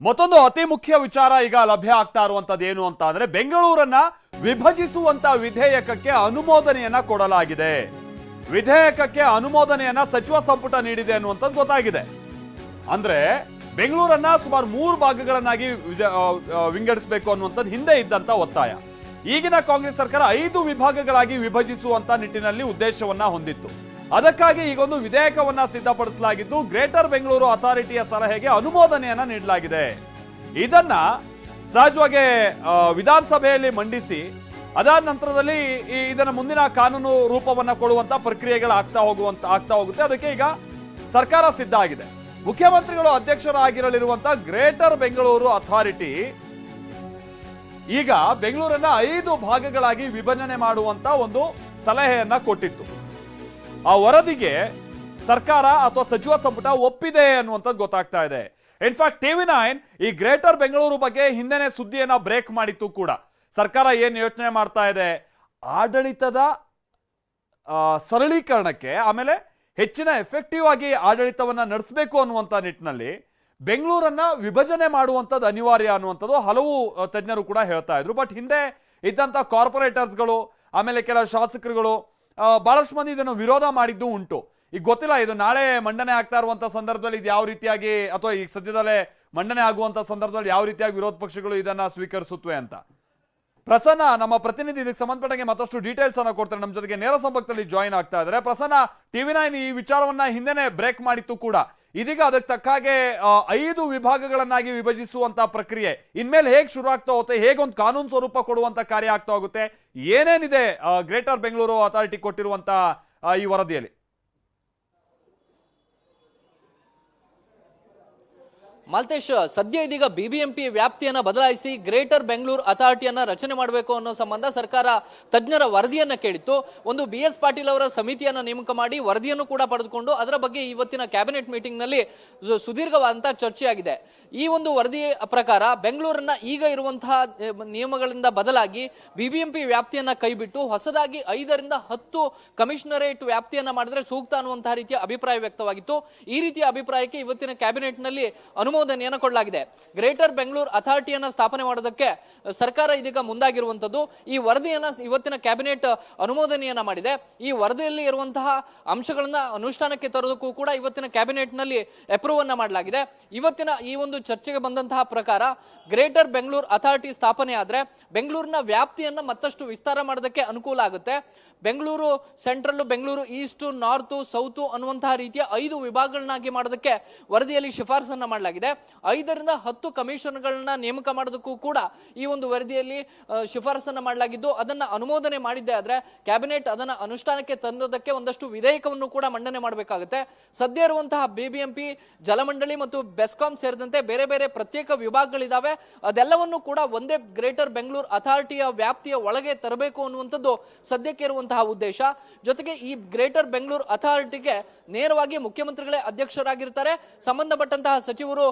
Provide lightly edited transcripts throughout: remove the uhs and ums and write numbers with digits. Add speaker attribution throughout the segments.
Speaker 1: ಮತ್ತೊಂದು ಅತಿ ಮುಖ್ಯ ವಿಚಾರ ಈಗ ಲಭ್ಯ ಆಗ್ತಾ ಇರುವಂತದ್ದು ಏನು ಅಂತ ಅಂದ್ರೆ ಬೆಂಗಳೂರನ್ನ ವಿಭಜಿಸುವಂತ ವಿಧೇಯಕಕ್ಕೆ ಅನುಮೋದನೆಯನ್ನ ಕೊಡಲಾಗಿದೆ. ವಿಧೇಯಕಕ್ಕೆ ಅನುಮೋದನೆಯನ್ನ ಸಚಿವ ಸಂಪುಟ ನೀಡಿದೆ ಅನ್ನುವಂಥದ್ದು ಗೊತ್ತಾಗಿದೆ. ಅಂದ್ರೆ ಬೆಂಗಳೂರನ್ನ ಸುಮಾರು 3 ಭಾಗಗಳನ್ನಾಗಿ ವಿಂಗಡಿಸಬೇಕು ಅನ್ನುವಂಥದ್ದು ಹಿಂದೆ ಇದ್ದಂತ ಒತ್ತಾಯ. ಈಗಿನ ಕಾಂಗ್ರೆಸ್ ಸರ್ಕಾರ 5 ವಿಭಾಗಗಳಾಗಿ ವಿಭಜಿಸುವಂತ ನಿಟ್ಟಿನಲ್ಲಿ ಉದ್ದೇಶವನ್ನ ಹೊಂದಿತ್ತು. ಅದಕ್ಕಾಗಿ ಈಗೊಂದು ವಿಧೇಯಕವನ್ನ ಸಿದ್ಧಪಡಿಸಲಾಗಿದ್ದು ಗ್ರೇಟರ್ ಬೆಂಗಳೂರು ಅಥಾರಿಟಿಯ ಸಲಹೆಗೆ ಅನುಮೋದನೆಯನ್ನ ನೀಡಲಾಗಿದೆ. ಇದನ್ನ ಸಹಜವಾಗಿ ವಿಧಾನಸಭೆಯಲ್ಲಿ ಮಂಡಿಸಿ ಅದಾದ ನಂತರದಲ್ಲಿ ಇದನ್ನ ಮುಂದಿನ ಕಾನೂನು ರೂಪವನ್ನ ಕೊಡುವಂತ ಪ್ರಕ್ರಿಯೆಗಳು ಆಗ್ತಾ ಹೋಗುತ್ತೆ. ಅದಕ್ಕೆ ಈಗ ಸರ್ಕಾರ ಸಿದ್ಧ ಆಗಿದೆ. ಮುಖ್ಯಮಂತ್ರಿಗಳು ಅಧ್ಯಕ್ಷರಾಗಿರಲಿರುವಂತ ಗ್ರೇಟರ್ ಬೆಂಗಳೂರು ಅಥಾರಿಟಿ ಈಗ ಬೆಂಗಳೂರನ್ನ 5 ಭಾಗಗಳಾಗಿ ವಿಭಜನೆ ಮಾಡುವಂತ ಒಂದು ಸಲಹೆಯನ್ನ ಕೊಟ್ಟಿತ್ತು. ಆ ವರದಿಗೆ ಸರ್ಕಾರ ಅಥವಾ ಸಚಿವ ಸಂಪುಟ ಒಪ್ಪಿದೆ ಅನ್ನುವಂಥದ್ದು ಗೊತ್ತಾಗ್ತಾ ಇದೆ. ಇನ್ಫ್ಯಾಕ್ಟ್ TV9 ಈ ಗ್ರೇಟರ್ ಬೆಂಗಳೂರು ಬಗ್ಗೆ ಹಿಂದೆನೆ ಸುದ್ದಿಯನ್ನ ಬ್ರೇಕ್ ಮಾಡಿತ್ತು ಕೂಡ. ಸರ್ಕಾರ ಏನ್ ಯೋಚನೆ ಮಾಡ್ತಾ ಇದೆ, ಆಡಳಿತದ ಸರಳೀಕರಣಕ್ಕೆ, ಆಮೇಲೆ ಹೆಚ್ಚಿನ ಎಫೆಕ್ಟಿವ್ ಆಗಿ ಆಡಳಿತವನ್ನ ನಡೆಸಬೇಕು ಅನ್ನುವಂಥ ನಿಟ್ಟಿನಲ್ಲಿ ಬೆಂಗಳೂರನ್ನ ವಿಭಜನೆ ಮಾಡುವಂಥದ್ದು ಅನಿವಾರ್ಯ ಅನ್ನುವಂಥದ್ದು ಹಲವು ತಜ್ಞರು ಕೂಡ ಹೇಳ್ತಾ ಇದ್ರು. ಬಟ್ ಹಿಂದೆ ಇದ್ದಂಥ ಕಾರ್ಪೊರೇಟರ್ಸ್ಗಳು, ಆಮೇಲೆ ಕೆಲ ಶಾಸಕರುಗಳು ಬಹಳಷ್ಟು ಮಂದಿ ಇದನ್ನು ವಿರೋಧ ಮಾಡಿದ್ದು ಉಂಟು. ಈಗ ಗೊತ್ತಿಲ್ಲ ಇದು ನಾಳೆ ಮಂಡನೆ ಆಗ್ತಾ ಇರುವಂತ ಸಂದರ್ಭದಲ್ಲಿ ಇದು ಯಾವ ರೀತಿಯಾಗಿ, ಅಥವಾ ಈಗ ಸದ್ಯದಲ್ಲೇ ಮಂಡನೆ ಆಗುವಂತ ಸಂದರ್ಭದಲ್ಲಿ ಯಾವ ರೀತಿಯಾಗಿ ವಿರೋಧ ಪಕ್ಷಗಳು ಇದನ್ನ ಸ್ವೀಕರಿಸುತ್ತವೆ ಅಂತ. ಪ್ರಸನ್ನ ನಮ್ಮ ಪ್ರತಿನಿಧಿ ಇದಕ್ಕೆ ಸಂಬಂಧಪಟ್ಟಂಗೆ ಮತ್ತಷ್ಟು ಡೀಟೇಲ್ಸ್ ಅನ್ನ ಕೊಡ್ತಾರೆ. ನಮ್ಮ ಜೊತೆಗೆ ನೇರ ಸಂಪರ್ಕದಲ್ಲಿ ಜಾಯಿನ್ ಆಗ್ತಾ ಇದ್ದಾರೆ. ಪ್ರಸನ್ನ, TV9 ಈ ವಿಚಾರವನ್ನ ಹಿಂದೆನೆ ಬ್ರೇಕ್ ಮಾಡಿತ್ತು ಕೂಡ. ಇದೀಗ ಅದಕ್ಕೆ ತಕ್ಕ ಹಾಗೆ 5 ವಿಭಾಗಗಳನ್ನಾಗಿ ವಿಭಜಿಸುವಂತ ಪ್ರಕ್ರಿಯೆ ಇನ್ಮೇಲೆ ಹೇಗೆ ಶುರು ಆಗ್ತಾ ಹೋಗುತ್ತೆ, ಹೇಗೊಂದು ಕಾನೂನು ಸ್ವರೂಪ ಕೊಡುವಂತ ಕಾರ್ಯ ಆಗ್ತಾ ಹೋಗುತ್ತೆ, ಏನೇನಿದೆ ಗ್ರೇಟರ್ ಬೆಂಗಳೂರು ಅಥಾರಿಟಿ ಕೊಟ್ಟಿರುವಂತ ಈ ವರದಿಯಲ್ಲಿ?
Speaker 2: ಮಾಲ್ತೇಶ್, ಸದ್ಯ ಇದೀಗ BBMP ವ್ಯಾಪ್ತಿಯನ್ನ ಬದಲಾಯಿಸಿ ಗ್ರೇಟರ್ ಬೆಂಗಳೂರು ಅಥಾರಿಟಿಯನ್ನ ರಚನೆ ಮಾಡಬೇಕು ಅನ್ನೋ ಸಂಬಂಧ ಸರ್ಕಾರ ತಜ್ಞರ ವರದಿಯನ್ನ ಕೇಳಿತ್ತು. ಒಂದು BS ಪಾಟೀಲ್ ಅವರ ಸಮಿತಿಯನ್ನ ನೇಮಕ ಮಾಡಿ ವರದಿಯನ್ನು ಕೂಡ ಪಡೆದುಕೊಂಡು ಅದರ ಬಗ್ಗೆ ಇವತ್ತಿನ ಕ್ಯಾಬಿನೆಟ್ ಮೀಟಿಂಗ್ ನಲ್ಲಿ ಸುದೀರ್ಘವಾದಂತಹ ಚರ್ಚೆಯಾಗಿದೆ. ಈ ಒಂದು ವರದಿಯ ಪ್ರಕಾರ ಬೆಂಗಳೂರನ್ನ ಈಗ ಇರುವಂತಹ ನಿಯಮಗಳಿಂದ ಬದಲಾಗಿ BBMP ವ್ಯಾಪ್ತಿಯನ್ನ ಕೈಬಿಟ್ಟು ಹೊಸದಾಗಿ 5 ರಿಂದ 10 ಕಮಿಷನರೇಟ್ ವ್ಯಾಪ್ತಿಯನ್ನ ಮಾಡಿದ್ರೆ ಸೂಕ್ತ ಅನ್ನುವಂತಹ ರೀತಿಯ ಅಭಿಪ್ರಾಯ ವ್ಯಕ್ತವಾಗಿತ್ತು. ಈ ರೀತಿಯ ಅಭಿಪ್ರಾಯಕ್ಕೆ ಇವತ್ತಿನ ಕ್ಯಾಬಿನೆಟ್ ನಲ್ಲಿ ಅನುಮೋದನೆಯನ್ನು ಕೊಡಲಾಗಿದೆ. ಗ್ರೇಟರ್ ಬೆಂಗಳೂರು ಅಥಾರಿಟಿಯನ್ನ ಸ್ಥಾಪನೆ ಮಾಡೋದಕ್ಕೆ ಸರ್ಕಾರ ಇದೀಗ ಮುಂದಾಗಿರುವಂತದ್ದು. ಈ ವರದಿಯನ್ನ ಇವತ್ತಿನ ಕ್ಯಾಬಿನೆಟ್ ಅನುಮೋದನೆಯನ್ನ ಮಾಡಿದೆ. ಈ ವರದಿಯಲ್ಲಿ ಇರುವಂತಹ ಅಂಶಗಳನ್ನ ಅನುಷ್ಠಾನಕ್ಕೆ ತರೋದಕ್ಕೂ ಕೂಡ ಇವತ್ತಿನ ಕ್ಯಾಬಿನೆಟ್ ನಲ್ಲಿ ಅಪ್ರೂವ್ ಅನ್ನ ಮಾಡಲಾಗಿದೆ. ಇವತ್ತಿನ ಈ ಒಂದು ಚರ್ಚೆಗೆ ಬಂದಂತಹ ಪ್ರಕಾರ ಗ್ರೇಟರ್ ಬೆಂಗಳೂರು ಅಥಾರಿಟಿ ಸ್ಥಾಪನೆ ಆದ್ರೆ ಬೆಂಗಳೂರಿನ ವ್ಯಾಪ್ತಿಯನ್ನ ಮತ್ತಷ್ಟು ವಿಸ್ತಾರ ಮಾಡೋದಕ್ಕೆ ಅನುಕೂಲ ಆಗುತ್ತೆ. Bengaluru central, Bengaluru East, north, south ಅನ್ನುವಂತಹ ರೀತಿಯ 5 ವಿಭಾಗಗಳನ್ನಾಗಿ ಮಾಡೋದಕ್ಕೆ ವರದಿಯಲ್ಲಿ ಶಿಫಾರಸನ್ನ ಮಾಡಲಾಗಿದೆ. 5 ರಿಂದ 10 ಕಮಿಷನ್ಗಳನ್ನ ನೇಮಕ ಮಾಡೋದಕ್ಕೂ ಕೂಡ ಈ ಒಂದು ವರದಿಯಲ್ಲಿ ಶಿಫಾರಸನ್ನ ಮಾಡಲಾಗಿದ್ದು ಅದನ್ನ ಅನುಮೋದನೆ ಮಾಡಿದ್ದೆ ಆದ್ರೆ ಕ್ಯಾಬಿನೆಟ್ ಅದನ್ನ ಅನುಷ್ಠಾನಕ್ಕೆ ತಂದೋದಕ್ಕೆ ಒಂದಷ್ಟು ವಿಧೇಯಕವನ್ನು ಕೂಡ ಮಂಡನೆ ಮಾಡಬೇಕಾಗುತ್ತೆ. ಸದ್ಯ ಇರುವಂತಹ BBMP, ಜಲಮಂಡಳಿ ಮತ್ತು ಬೆಸ್ಕಾಂ ಸೇರಿದಂತೆ ಬೇರೆ ಬೇರೆ ಪ್ರತ್ಯೇಕ ವಿಭಾಗಗಳಿದಾವೆ. ಅದೆಲ್ಲವನ್ನು ಕೂಡ ಒಂದೇ ಗ್ರೇಟರ್ ಬೆಂಗಳೂರು ಅಥಾರಿಟಿಯ ವ್ಯಾಪ್ತಿಯ ಒಳಗೆ ತರಬೇಕು ಅನ್ನುವಂಥದ್ದು ಸದ್ಯಕ್ಕೆ ಇರುವಂತಹ ಉದ್ದೇಶ. ಜೊತೆಗೆ ಈ ಗ್ರೇಟರ್ ಬೆಂಗಳೂರು ಅಥಾರಿಟಿಗೆ ನೇರವಾಗಿ ಮುಖ್ಯಮಂತ್ರಿಗಳೇ ಅಧ್ಯಕ್ಷರಾಗಿರ್ತಾರೆ. ಸಂಬಂಧಪಟ್ಟಂತಹ ಸಚಿವರು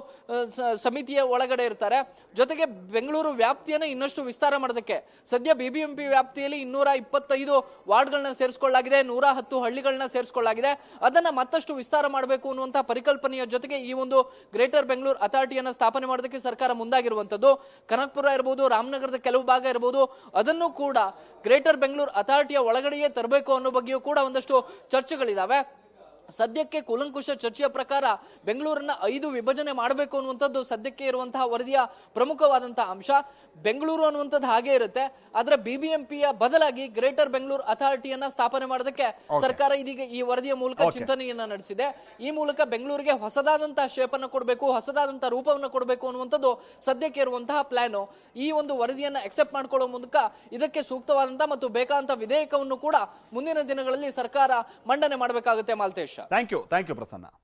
Speaker 2: ಸಮಿತಿಯ ಒಳಗಡೆ ಇರ್ತಾರೆ. ಜೊತೆಗೆ ಬೆಂಗಳೂರು ವ್ಯಾಪ್ತಿಯನ್ನು ಇನ್ನಷ್ಟು ವಿಸ್ತಾರ ಮಾಡೋದಕ್ಕೆ ಸದ್ಯ BBMP ವ್ಯಾಪ್ತಿಯಲ್ಲಿ 225 ವಾರ್ಡ್ಗಳನ್ನ ಸೇರಿಸಿಕೊಳ್ಳಲಾಗಿದೆ, 110 ಹಳ್ಳಿಗಳನ್ನ ಸೇರಿಸಿಕೊಳ್ಳಲಾಗಿದೆ. ಅದನ್ನ ಮತ್ತಷ್ಟು ವಿಸ್ತಾರ ಮಾಡಬೇಕು ಅನ್ನುವಂತಹ ಪರಿಕಲ್ಪನೆಯ ಜೊತೆಗೆ ಈ ಒಂದು ಗ್ರೇಟರ್ ಬೆಂಗಳೂರು ಅಥಾರಿಟಿಯನ್ನ ಸ್ಥಾಪನೆ ಮಾಡೋದಕ್ಕೆ ಸರ್ಕಾರ ಮುಂದಾಗಿರುವಂತದ್ದು. ಕನಕಪುರ ಇರಬಹುದು, ರಾಮನಗರದ ಕೆಲವು ಭಾಗ ಇರಬಹುದು, ಅದನ್ನು ಕೂಡ ಗ್ರೇಟರ್ ಬೆಂಗಳೂರು ಅಥಾರಿಟಿಯ ಒಳಗಡೆಯೇ ತರಬೇಕು ಅನ್ನೋ ಬಗ್ಗೆಯೂ ಕೂಡ ಒಂದಷ್ಟು ಚರ್ಚೆಗಳಿದಾವೆ. ಸದ್ಯಕ್ಕೆ ಕೂಲಂಕುಷ ಚರ್ಚೆಯ ಪ್ರಕಾರ ಬೆಂಗಳೂರನ್ನ 5 ವಿಭಜನೆ ಮಾಡಬೇಕು ಅನ್ನುವಂಥದ್ದು ಸದ್ಯಕ್ಕೆ ಇರುವಂತಹ ವರದಿಯ ಪ್ರಮುಖವಾದಂತಹ ಅಂಶ. ಬೆಂಗಳೂರು ಅನ್ನುವಂಥದ್ದು ಹಾಗೆ ಇರುತ್ತೆ, ಆದ್ರೆ BBMPಯ ಬದಲಾಗಿ ಗ್ರೇಟರ್ ಬೆಂಗಳೂರು ಅಥಾರಿಟಿಯನ್ನ ಸ್ಥಾಪನೆ ಮಾಡೋದಕ್ಕೆ ಸರ್ಕಾರ ಇದೀಗ ಈ ವರದಿಯ ಮೂಲಕ ಚಿಂತನೆಯನ್ನ ನಡೆಸಿದೆ. ಈ ಮೂಲಕ ಬೆಂಗಳೂರಿಗೆ ಹೊಸದಾದಂತಹ ಶೇಪ್ ಅನ್ನು ಕೊಡಬೇಕು, ಹೊಸದಾದಂತಹ ರೂಪವನ್ನು ಕೊಡಬೇಕು ಅನ್ನುವಂಥದ್ದು ಸದ್ಯಕ್ಕೆ ಇರುವಂತಹ ಪ್ಲಾನ್. ಈ ಒಂದು ವರದಿಯನ್ನ ಅಕ್ಸೆಪ್ಟ್ ಮಾಡ್ಕೊಳ್ಳೋ ಮೂಲಕ ಇದಕ್ಕೆ ಸೂಕ್ತವಾದಂತಹ ಮತ್ತು ಬೇಕಾದಂತಹ ವಿಧೇಯಕವನ್ನು ಕೂಡ ಮುಂದಿನ ದಿನಗಳಲ್ಲಿ ಸರ್ಕಾರ ಮಂಡನೆ ಮಾಡಬೇಕಾಗುತ್ತೆ. Maltesh,
Speaker 1: thank you Prasanna.